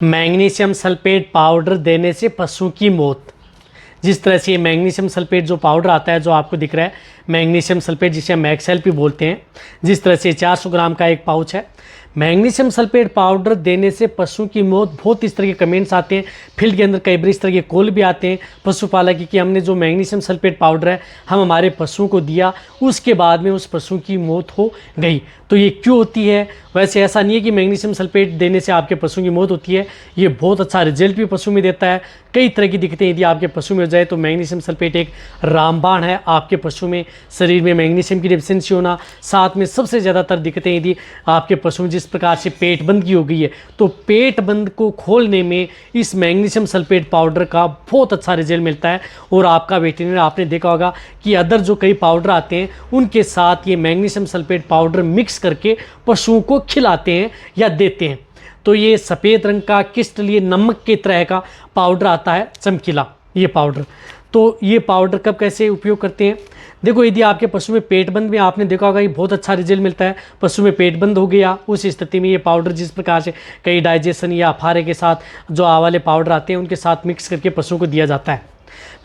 Magnesium sulphate powder देने से पशु की मौत। जिस तरह से ये मैग्नीशियम सल्फेट जो पाउडर आता है, जो आपको दिख रहा है मैग्नीशियम सल्फेट, जिसे हम मैक्सेल भी बोलते हैं, जिस तरह से 400 ग्राम का एक पाउच है। मैग्नीशियम सल्फेट पाउडर देने से पशु की मौत, बहुत इस तरह के कमेंट्स आते हैं फील्ड के अंदर, कई बार इस तरह के कॉल भी आते हैं पशुपालक कि हमने जो मैग्नीशियम सल्फेट पाउडर है हम हमारे पशुओं को दिया, उसके बाद में उस पशु की मौत हो गई। तो ये क्यों होती है? वैसे ऐसा नहीं है कि मैग्नीशियम सल्फेट देने से आपके पशु की मौत होती है। ये बहुत अच्छा रिजल्ट भी पशु में देता है। कई तरह की दिक्कतें यदि आपके पशु में हो जाए तो मैग्नीशियम सल्फेट एक रामबाण है आपके पशु में। शरीर में मैग्नीशियम की डेफिशिएंसी होना, साथ में सबसे ज़्यादातर दिक्कतें यदि आपके पशु में जिस प्रकार से पेट बंद की हो गई है, तो पेट बंद को खोलने में इस मैग्नीशियम सल्फेट पाउडर का बहुत अच्छा रिजल्ट मिलता है। और आपका वेटरनरी, आपने देखा होगा कि अदर जो कई पाउडर आते हैं उनके साथ ये मैग्नीशियम सल्फेट पाउडर मिक्स करके पशुओं को खिलाते हैं या देते हैं। तो ये सफ़ेद रंग का क्रिस्टलीय नमक के तरह का पाउडर आता है, चमकीला ये पाउडर। तो ये पाउडर कब कैसे उपयोग करते हैं? देखो, यदि आपके पशु में पेट बंद में, आपने देखा होगा ये बहुत अच्छा रिजल्ट मिलता है। पशु में पेट बंद हो गया, उस स्थिति में ये पाउडर जिस प्रकार से कई डाइजेशन या अफारे के साथ जो वाले पाउडर आते हैं उनके साथ मिक्स करके पशुओं को दिया जाता है।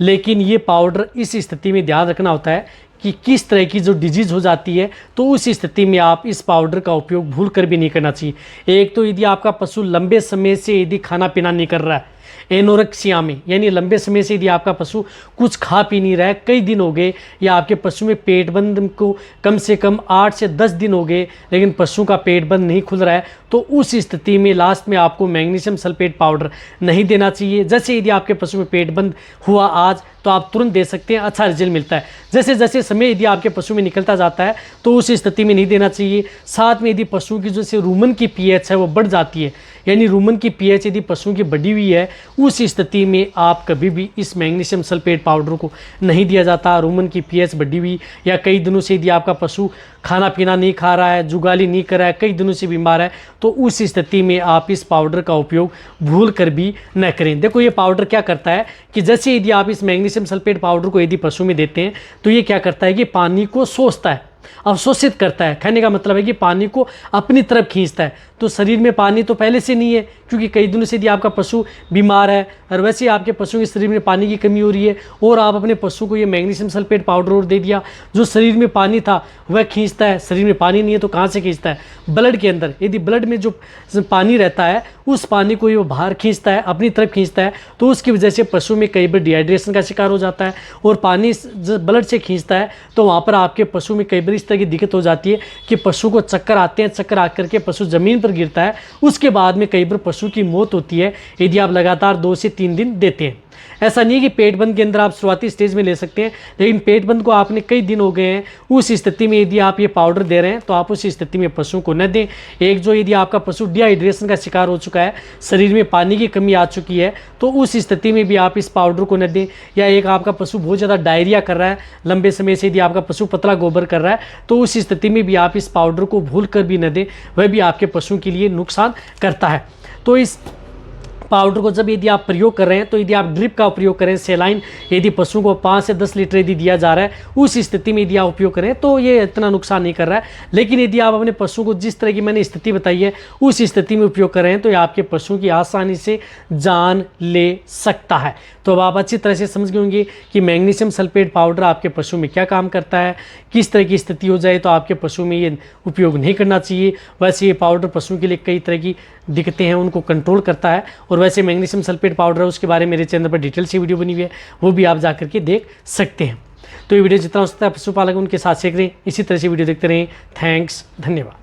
लेकिन ये पाउडर इस स्थिति में ध्यान रखना होता है कि किस तरह की जो डिजीज़ हो जाती है, तो उस स्थिति में आप इस पाउडर का उपयोग भूल कर भी नहीं करना चाहिए। एक तो यदि आपका पशु लंबे समय से यदि खाना पीना नहीं कर रहा है, एनोरेक्सिया में, यानी लंबे समय से यदि आपका पशु कुछ खा पी नहीं रहा है, कई दिन हो गए, या आपके पशु में पेट बंद को कम से कम 8 से 10 दिन हो गए लेकिन पशु का पेट बंद नहीं खुल रहा है, तो उस स्थिति में लास्ट में आपको मैग्नीशियम सल्फेट पाउडर नहीं देना चाहिए। जैसे यदि आपके पशु में पेट बंद हुआ आज, तो आप तुरंत दे सकते हैं, अच्छा रिजल्ट मिलता है। जैसे जैसे समय यदि आपके पशु में निकलता जाता है तो उस स्थिति में नहीं देना चाहिए। साथ में यदि पशु की जो रूमन की पीएच है वो बढ़ जाती है, यानी रूमन की पीएच यदि पशु की बढ़ी हुई है, उस स्थिति में आप कभी भी इस मैग्नीशियम सल्फेट पाउडर को नहीं दिया जाता। रूमन की पीएच बढ़ी हुई, या कई दिनों से यदि आपका पशु खाना पीना नहीं खा रहा है, जुगाली नहीं कर रहा है, कई दिनों से बीमार है, तो उस स्थिति में आप इस पाउडर का उपयोग भूल कर भी न करें। देखो, ये पाउडर क्या करता है कि जैसे यदि आप इस मैग्नीशियम सल्फेट पाउडर को यदि पशु में देते हैं तो ये क्या करता है कि पानी को सोखता है, अवशोषित करता है। कहने का मतलब है कि पानी को अपनी तरफ खींचता है। तो शरीर में पानी तो पहले से नहीं है, क्योंकि कई दिनों से यदि आपका पशु बीमार है और वैसे ही आपके पशु के शरीर में पानी की कमी हो रही है, और आप अपने पशु को ये मैग्नीशियम सल्फेट पाउडर और दे दिया, जो शरीर में पानी था वह खींचता है। शरीर में पानी नहीं है तो कहाँ से खींचता है? ब्लड के अंदर। यदि ब्लड में जो पानी रहता है उस पानी को ये बाहर खींचता है, अपनी तरफ खींचता है, तो उसकी वजह से पशु में कई बार डिहाइड्रेशन का शिकार हो जाता है। और पानी जब ब्लड से खींचता है तो वहाँ पर आपके पशु में कई बार इस तरह की दिक्कत हो जाती है कि पशु को चक्कर आते हैं, चक्कर आकर के पशु ज़मीन पर गिरता है। उसके बाद में कई बार पशु की मौत होती है यदि आप लगातार 2 से 3 दिन देते हैं। ऐसा नहीं है कि पेट बंद के अंदर आप शुरुआती स्टेज में ले सकते हैं, लेकिन पेट बंद को आपने कई दिन हो गए हैं, उस स्थिति में यदि आप ये पाउडर दे रहे हैं तो आप उस स्थिति में पशु को न दें। एक जो यदि आपका पशु डिहाइड्रेशन का शिकार हो चुका है, शरीर में पानी की कमी आ चुकी है, तो उस स्थिति में भी आप इस पाउडर को न दें। या एक आपका पशु बहुत ज़्यादा डायरिया कर रहा है लंबे समय से, यदि आपका पशु पतला गोबर कर रहा है, तो उस स्थिति में भी आप इस पाउडर को भूल कर भी न दें, वह भी आपके पशु के लिए नुकसान करता है। तो इस पाउडर को जब यदि आप प्रयोग कर रहे हैं तो यदि आप ड्रिप का उपयोग करें, सेलाइन यदि पशु को 5 से 10 लीटर यदि दिया जा रहा है, उस स्थिति में यदि आप उपयोग करें तो ये इतना नुकसान नहीं कर रहा है। लेकिन यदि आप अपने पशु को जिस तरह की मैंने स्थिति बताई है उस स्थिति में उपयोग कर रहे हैं तो ये आपके पशु की आसानी से जान ले सकता है। तो अब आप अच्छी तरह से समझ गए होंगे कि मैग्नीशियम सल्फेट पाउडर आपके पशु में क्या काम करता है, किस तरह की स्थिति हो जाए तो आपके पशु में ये उपयोग नहीं करना चाहिए। वैसे ये पाउडर पशु के लिए कई तरह की दिक्कतें हैं उनको कंट्रोल करता है। और वैसे मैग्नीशियम सल्फेट पाउडर है उसके बारे में मेरे चैनल पर डिटेल से वीडियो बनी हुई है, वो भी आप जाकर के देख सकते हैं। तो ये वीडियो जितना हो सकता है पशुपालक उनके साथ शेयर करें, इसी तरह से वीडियो देखते रहें। थैंक्स, धन्यवाद।